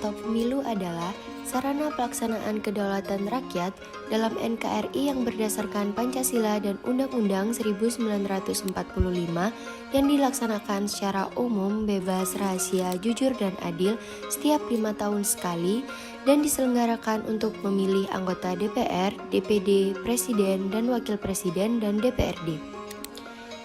atau pemilu adalah sarana pelaksanaan kedaulatan rakyat dalam NKRI yang berdasarkan Pancasila dan Undang-Undang 1945 yang dilaksanakan secara umum, bebas, rahasia, jujur, dan adil setiap 5 tahun sekali dan diselenggarakan untuk memilih anggota DPR, DPD, Presiden, dan Wakil Presiden, dan DPRD.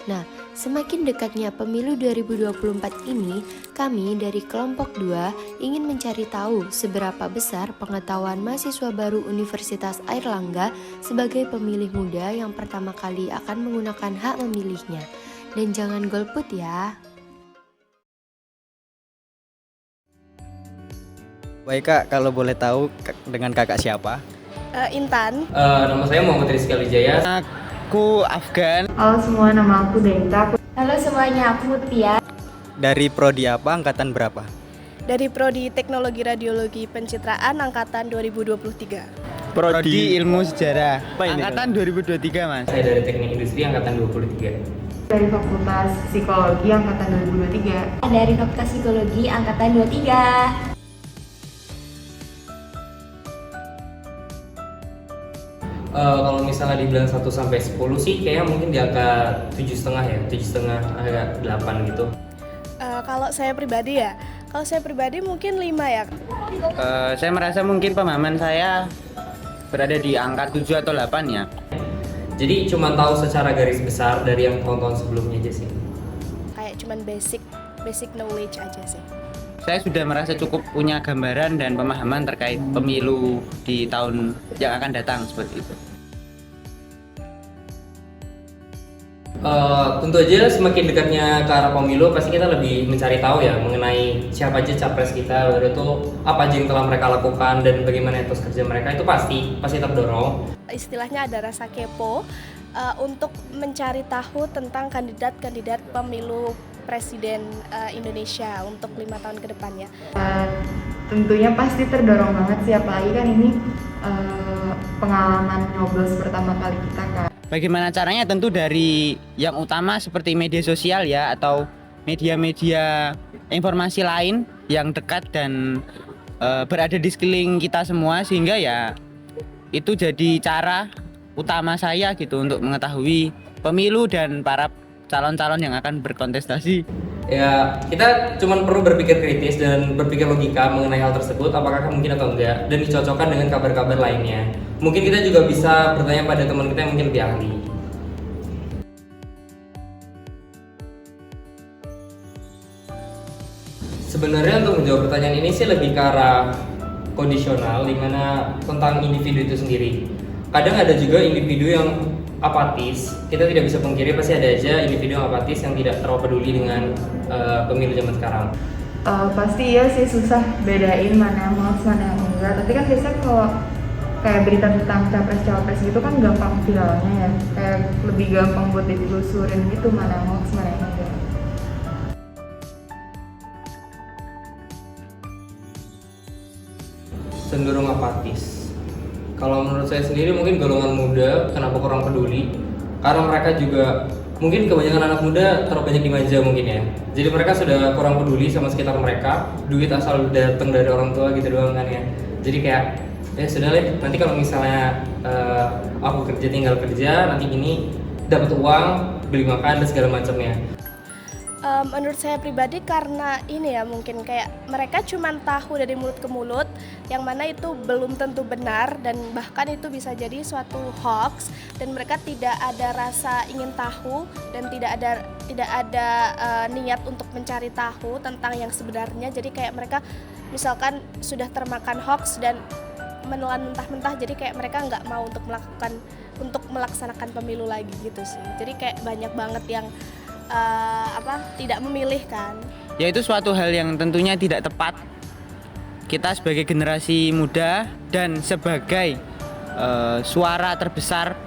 Nah, semakin dekatnya pemilu 2024 ini, kami dari kelompok 2 ingin mencari tahu seberapa besar pengetahuan mahasiswa baru Universitas Airlangga sebagai pemilih muda yang pertama kali akan menggunakan hak memilihnya. Dan jangan golput ya. Baik Kak, kalau boleh tahu dengan kakak siapa? Intan. Nama saya Muhammad Rizky Alijaya. Aku Afgan. Halo semua, nama aku Denta. Halo semuanya, aku Mutia. Dari prodi apa, angkatan berapa? Dari Prodi Teknologi Radiologi Pencitraan angkatan 2023. Prodi Ilmu Sejarah angkatan 2023 Mas. Saya dari Teknik Industri angkatan 23. Dari Fakultas Psikologi angkatan 2023. Dari Fakultas Psikologi angkatan 23. Kalau misalnya dibilang 1 sampai 10 sih kayaknya mungkin di angka 7,5 ya, 7,5 agak 8 gitu. Kalau saya pribadi mungkin 5 ya. Saya merasa mungkin pemahaman saya berada di angka 7 atau 8 ya. Jadi cuma tahu secara garis besar dari yang tahun-tahun sebelumnya aja sih. Kayak cuman basic knowledge aja sih. Saya sudah merasa cukup punya gambaran dan pemahaman terkait pemilu di tahun yang akan datang seperti itu. Tentu aja semakin dekatnya ke arah pemilu pasti kita lebih mencari tahu ya mengenai siapa aja capres kita, lalu itu apa aja yang telah mereka lakukan dan bagaimana etos kerja mereka, itu pasti terdorong. Istilahnya ada rasa kepo untuk mencari tahu tentang kandidat-kandidat pemilu Presiden Indonesia untuk 5 tahun ke depannya. Tentunya pasti terdorong banget sih, apalagi kan ini pengalaman nyoblos pertama kali kita kan. Bagaimana caranya? Tentu dari yang utama seperti media sosial ya, atau media-media informasi lain yang dekat dan berada di sekeliling kita semua, sehingga ya itu jadi cara utama saya gitu untuk mengetahui pemilu dan para calon-calon yang akan berkontestasi. Ya, kita cuma perlu berpikir kritis dan berpikir logika mengenai hal tersebut, apakah mungkin atau enggak, dan dicocokkan dengan kabar-kabar lainnya. Mungkin kita juga bisa bertanya pada teman kita yang mungkin lebih ahli. Sebenarnya untuk menjawab pertanyaan ini sih lebih ke arah kondisional, dimana tentang individu itu sendiri. Kadang ada juga individu yang apatis. Kita tidak bisa pungkiri pasti ada aja individu yang apatis yang tidak terlalu peduli dengan pemilu zaman sekarang. Pasti iya sih, susah bedain mana yang hoax mana yang enggak. Tapi kan biasanya kalau kayak berita tentang capres-capres gitu kan gampang viralnya ya, kayak lebih gampang buat ditelusurin gitu mana yang hoax mana yang enggak. Cenderung apatis. Kalau menurut saya sendiri mungkin golongan muda kenapa kurang peduli, karena mereka juga mungkin kebanyakan anak muda terlalu banyak dimanja mungkin ya, jadi mereka sudah kurang peduli sama sekitar mereka, duit asal datang dari orang tua gitu doang kan ya. Jadi kayak ya sudah deh, nanti kalau misalnya aku kerja tinggal kerja, nanti ini dapat uang beli makan dan segala macamnya. Menurut saya pribadi karena ini ya, mungkin kayak mereka cuma tahu dari mulut ke mulut, yang mana itu belum tentu benar dan bahkan itu bisa jadi suatu hoax, dan mereka tidak ada rasa ingin tahu dan tidak ada niat untuk mencari tahu tentang yang sebenarnya. Jadi kayak mereka misalkan sudah termakan hoax dan menelan mentah-mentah, jadi kayak mereka nggak mau untuk melaksanakan pemilu lagi gitu sih. Jadi kayak banyak banget yang tidak memilih kan. Ya, itu suatu hal yang tentunya tidak tepat. Kita sebagai generasi muda dan sebagai suara terbesar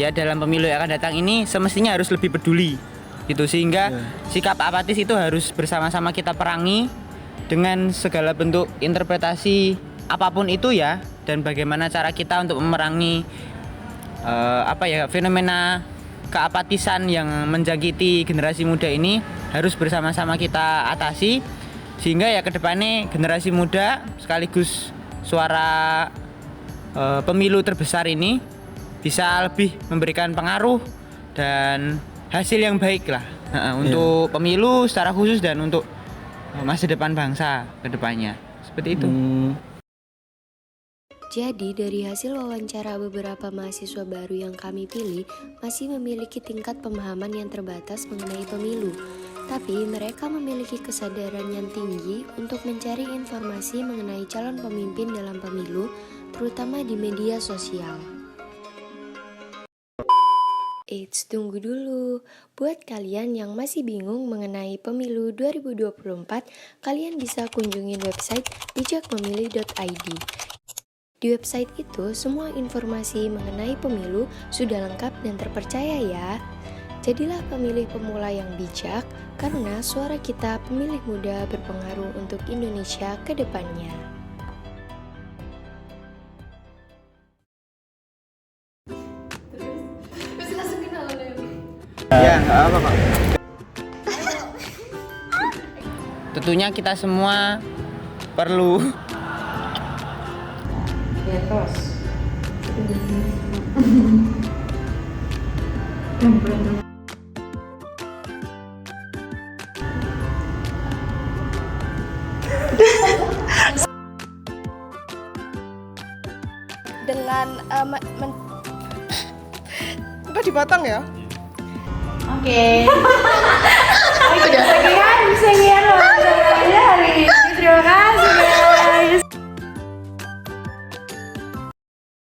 ya dalam pemilu yang akan datang ini semestinya harus lebih peduli gitu, sehingga sikap apatis itu harus bersama-sama kita perangi dengan segala bentuk interpretasi apapun itu ya, dan bagaimana cara kita untuk memerangi fenomena keapatisan yang menjangkiti generasi muda ini harus bersama-sama kita atasi Sehingga ya kedepannya generasi muda sekaligus suara pemilu terbesar ini bisa lebih memberikan pengaruh dan hasil yang baik lah untuk pemilu secara khusus dan untuk masa depan bangsa kedepannya. Seperti itu. Jadi dari hasil wawancara beberapa mahasiswa baru yang kami pilih masih memiliki tingkat pemahaman yang terbatas mengenai pemilu. Tapi mereka memiliki kesadaran yang tinggi untuk mencari informasi mengenai calon pemimpin dalam pemilu, terutama di media sosial. Eits, tunggu dulu. Buat kalian yang masih bingung mengenai pemilu 2024, kalian bisa kunjungi website bijakmemilih.id. Di website itu, semua informasi mengenai pemilu sudah lengkap dan terpercaya ya. Jadilah pemilih pemula yang bijak, karena suara kita pemilih muda berpengaruh untuk Indonesia ke depannya. Ya, nggak apa kok. Tentunya kita semua perlu dengan udah dipotong ya. Oke. Udah lagi